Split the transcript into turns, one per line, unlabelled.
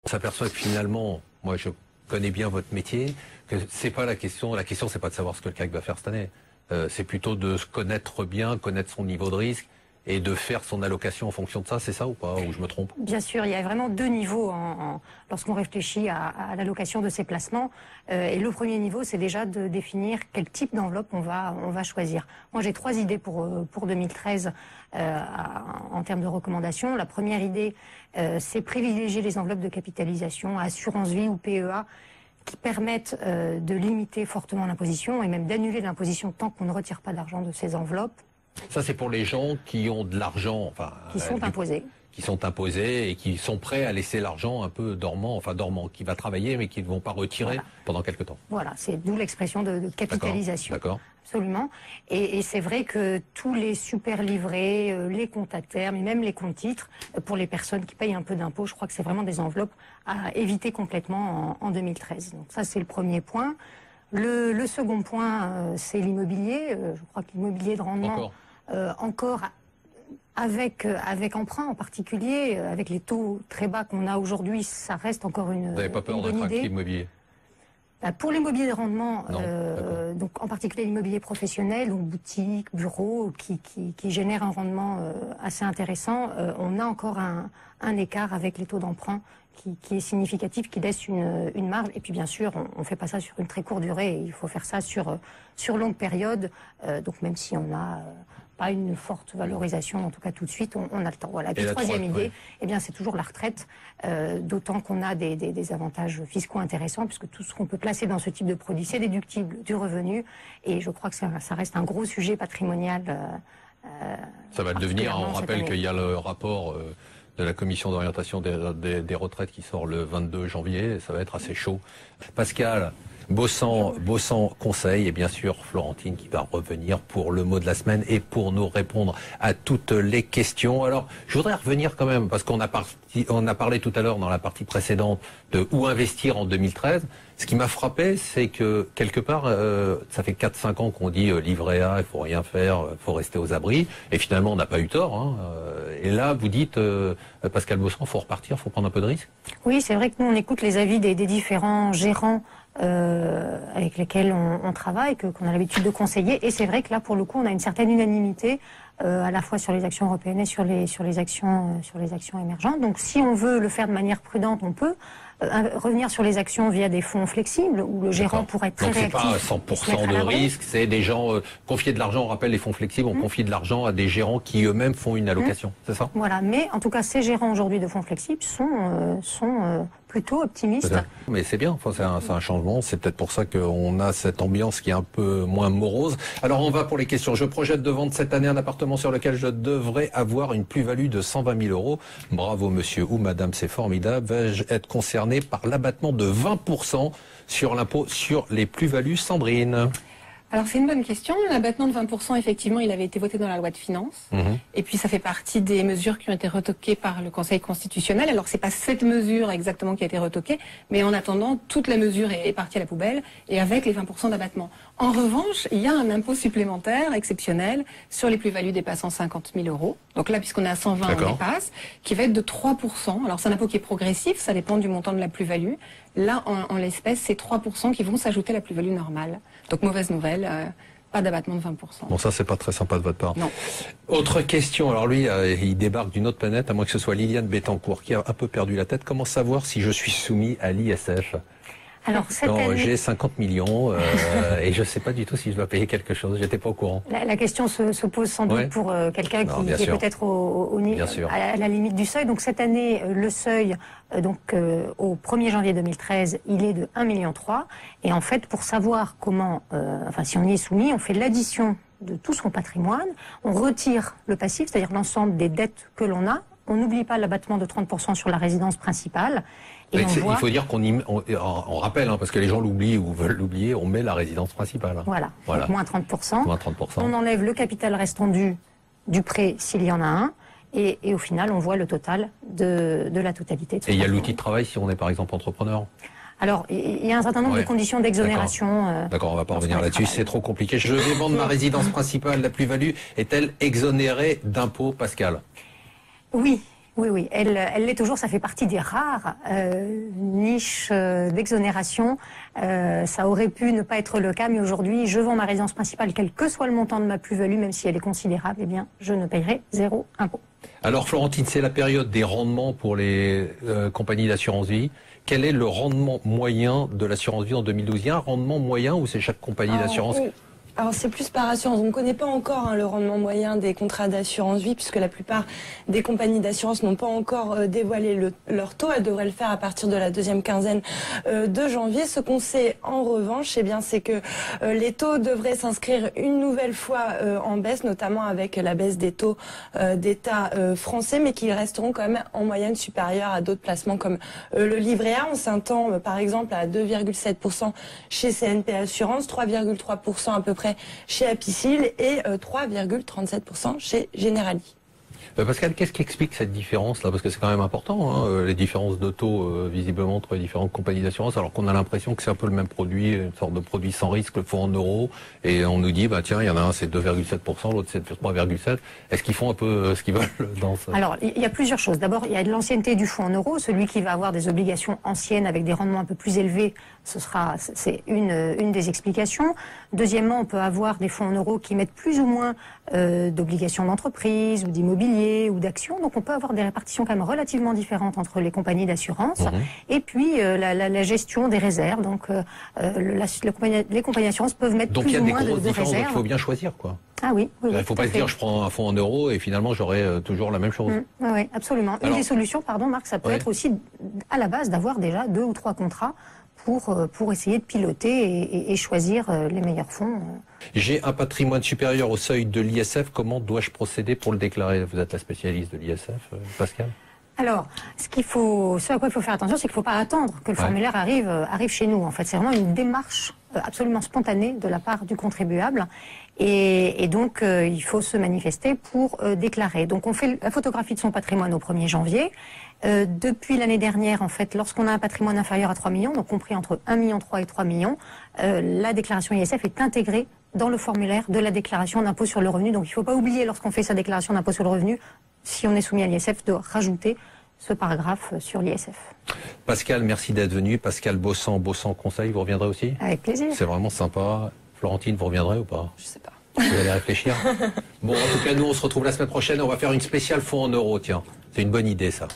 On s'aperçoit que finalement, moi je connais bien votre métier, que c'est pas la question c'est pas de savoir ce que le CAC va faire cette année. C'est plutôt de se connaître bien, connaître son niveau de risque et de faire son allocation en fonction de ça, c'est ça ou pas, ou je me trompe?
Bien sûr, il y a vraiment deux niveaux lorsqu'on réfléchit à l'allocation de ces placements. Et le premier niveau, c'est déjà de définir quel type d'enveloppe on va choisir. Moi, j'ai 3 idées pour 2013 en termes de recommandations. La première idée, c'est privilégier les enveloppes de capitalisation, assurance vie ou PEA, qui permettent de limiter fortement l'imposition et même d'annuler l'imposition tant qu'on ne retire pas d'argent de ces enveloppes.
Ça, c'est pour les gens qui ont de l'argent, enfin...
Qui sont imposés.
Qui sont imposés et qui sont prêts à laisser l'argent un peu dormant, qui va travailler mais qui ne vont pas retirer pendant quelque temps.
Voilà, c'est d'où l'expression de capitalisation.
D'accord.
Absolument. Et c'est vrai que tous les super livrets, les comptes à terme et même les comptes titres, pour les personnes qui payent un peu d'impôts, je crois que c'est vraiment des enveloppes à éviter complètement en 2013. Donc ça, c'est le premier point. Le second point, c'est l'immobilier. Je crois que l'immobilier de rendement... Encore avec emprunt en particulier, avec les taux très bas qu'on a aujourd'hui, ça reste encore une bonne idée.
Vous n'avez pas peur d'être actif immobilier?
Pour l'immobilier de rendement, donc en particulier l'immobilier professionnel, donc boutique, bureau, qui génère un rendement assez intéressant, on a encore un écart avec les taux d'emprunt qui est significatif, qui laisse une marge. Et puis bien sûr, on ne fait pas ça sur une très courte durée, il faut faire ça sur longue période. Donc même si on a pas une forte valorisation, en tout cas tout de suite, on a le temps. Voilà. Et puis troisième idée, eh bien c'est toujours la retraite, d'autant qu'on a des avantages fiscaux intéressants, puisque tout ce qu'on peut placer dans ce type de produit, c'est déductible du revenu, et je crois que ça reste un gros sujet patrimonial.
Ça va le devenir, on rappelle qu'il y a le rapport de la commission d'orientation des retraites qui sort le 22 janvier, et ça va être assez chaud. Pascal Bossan conseil, et bien sûr Florentine qui va revenir pour le mot de la semaine et pour nous répondre à toutes les questions. Alors, je voudrais revenir quand même, parce qu'on a parlé tout à l'heure dans la partie précédente de où investir en 2013. Ce qui m'a frappé, c'est que quelque part, ça fait 4-5 ans qu'on dit livret A, il faut rien faire, il faut rester aux abris, et finalement on n'a pas eu tort. Hein. Et là, vous dites, Pascal Bossan, il faut repartir, il faut prendre un peu de risque. Oui, c'est vrai que nous on écoute les avis des différents gérants avec lesquels on travaille, qu'on a l'habitude de conseiller, et c'est vrai que là pour le coup on a une certaine unanimité à la fois sur les actions européennes et sur les actions émergentes. Donc si on veut le faire de manière prudente, on peut revenir sur les actions via des fonds flexibles où le gérant pourrait être très réactif. Donc c'est pas 100% de risque, c'est des gens confier de l'argent. On rappelle, les fonds flexibles, on confie de l'argent à des gérants qui eux-mêmes font une allocation, c'est ça? Voilà, mais en tout cas ces gérants aujourd'hui de fonds flexibles sont plutôt optimistes. Mais c'est bien, enfin, c'est un changement, c'est peut-être pour ça qu'on a cette ambiance qui est un peu moins morose. Alors on va pour les questions. Je projette de vendre cette année un appartement sur lequel je devrais avoir une plus-value de 120 000 euros. Bravo monsieur ou madame, c'est formidable. Vais-je être concerné par l'abattement de 20% sur l'impôt sur les plus-values? Sandrine.
Alors c'est une bonne question. L'abattement de 20%, effectivement, il avait été voté dans la loi de finances. Et puis ça fait partie des mesures qui ont été retoquées par le Conseil constitutionnel. Alors c'est pas cette mesure exactement qui a été retoquée, mais en attendant, toute la mesure est partie à la poubelle, et avec les 20% d'abattement. En revanche, il y a un impôt supplémentaire exceptionnel sur les plus-values dépassant 50 000 euros. Donc là, puisqu'on est à 120, on dépasse, qui va être de 3%. Alors c'est un impôt qui est progressif, ça dépend du montant de la plus-value. Là, en l'espèce, c'est 3% qui vont s'ajouter à la plus-value normale. Donc mauvaise nouvelle, pas d'abattement de 20%. Bon, ça c'est pas très sympa de votre part. Non. Autre question, alors lui, il débarque d'une autre planète, à moins que ce soit Liliane Bettencourt, qui a un peu perdu la tête. Comment savoir si je suis soumis à l'ISF? Alors, j'ai 50 millions et je ne sais pas du tout si je dois payer quelque chose. J'étais pas au courant. La question se pose sans doute pour quelqu'un qui est peut-être à la limite du seuil. Donc cette année, le seuil, au 1er janvier 2013, il est de 1,3 million. Et en fait, pour savoir comment, si on y est soumis, on fait l'addition de tout son patrimoine, on retire le passif, c'est-à-dire l'ensemble des dettes que l'on a. On n'oublie pas l'abattement de 30% sur la résidence principale. Et il faut dire on rappelle, parce que les gens l'oublient ou veulent l'oublier, on met la résidence principale. Voilà. Donc moins 30%. Moins 30%. On enlève le capital restant du prêt s'il y en a un. Et au final, on voit le total de la totalité de son. Et il y a l'outil de travail si on est par exemple entrepreneur? Alors, il y a un certain nombre de conditions d'exonération. D'accord, on ne va pas revenir là-dessus, c'est trop compliqué. Je vais vendre ma résidence principale, la plus-value est-elle exonérée d'impôt, Pascal? Oui.
Oui, oui, elle l'est toujours. Ça fait partie des rares niches d'exonération. Ça aurait pu ne pas être le cas, mais aujourd'hui, je vends ma résidence principale, quel que soit le montant de ma plus-value, même si elle est considérable, eh bien, je ne paierai 0 impôt.
Alors, Florentine, c'est la période des rendements pour les compagnies d'assurance vie. Quel est le rendement moyen de l'assurance vie en 2012? Il y a un rendement moyen ou c'est chaque compagnie d'assurance?
Oui. Alors c'est plus par assurance. On ne connaît pas encore le rendement moyen des contrats d'assurance vie puisque la plupart des compagnies d'assurance n'ont pas encore dévoilé leur taux. Elles devraient le faire à partir de la deuxième quinzaine de janvier. Ce qu'on sait en revanche, eh bien, c'est que les taux devraient s'inscrire une nouvelle fois en baisse, notamment avec la baisse des taux d'État français, mais qu'ils resteront quand même en moyenne supérieurs à d'autres placements comme le livret A. On s'attend par exemple à 2,7% chez CNP Assurance, 3,3% à peu près chez Apicil et 3,37% chez Generali.
Pascal, qu'est-ce qui explique cette différence-là? Parce que c'est quand même important, hein, les différences de taux, visiblement, entre les différentes compagnies d'assurance, alors qu'on a l'impression que c'est un peu le même produit, une sorte de produit sans risque, le fonds en euros, et on nous dit, bah tiens, il y en a un c'est 2,7%, l'autre c'est 3,7%. Est-ce qu'ils font un peu ce qu'ils veulent dans ça?
Alors, il y a plusieurs choses. D'abord, il y a de l'ancienneté du fonds en euros. Celui qui va avoir des obligations anciennes avec des rendements un peu plus élevés, c'est une des explications. Deuxièmement, on peut avoir des fonds en euros qui mettent plus ou moins d'obligations d'entreprise ou d'immobilier ou d'actions. Donc on peut avoir des répartitions quand même relativement différentes entre les compagnies d'assurance. Et puis la gestion des réserves. Donc les compagnies d'assurance peuvent mettre
donc,
plus ou moins de réserves.
Donc il y a des grosses différences, donc il faut bien choisir, quoi.
Ah oui, oui,
il ne faut pas se dire je prends un fonds en euros et finalement j'aurai toujours la même chose.
Oui, absolument. Alors, une des solutions, Marc, ça peut être aussi à la base d'avoir déjà 2 ou 3 contrats pour essayer de piloter et choisir les meilleurs fonds.
J'ai un patrimoine supérieur au seuil de l'ISF, comment dois-je procéder pour le déclarer? Vous êtes la spécialiste de l'ISF, Pascal?
Alors, ce à quoi il faut faire attention, c'est qu'il ne faut pas attendre que le formulaire arrive chez nous. En fait, c'est vraiment une démarche absolument spontanée de la part du contribuable. Et donc, il faut se manifester pour déclarer. Donc, on fait la photographie de son patrimoine au 1er janvier. Depuis l'année dernière, en fait, lorsqu'on a un patrimoine inférieur à 3 millions, donc compris entre 1,3 million et 3 millions, la déclaration ISF est intégrée dans le formulaire de la déclaration d'impôt sur le revenu. Donc, il ne faut pas oublier, lorsqu'on fait sa déclaration d'impôt sur le revenu, si on est soumis à l'ISF, de rajouter ce paragraphe sur l'ISF.
Pascal, merci d'être venu. Pascal Bossan Conseil, vous reviendrez aussi?
Avec plaisir.
C'est vraiment sympa. Florentine, vous reviendrez ou pas?
Je sais pas.
Vous allez réfléchir. Bon, en tout cas, nous, on se retrouve la semaine prochaine. On va faire une spéciale fonds en euros, tiens. C'est une bonne idée, ça.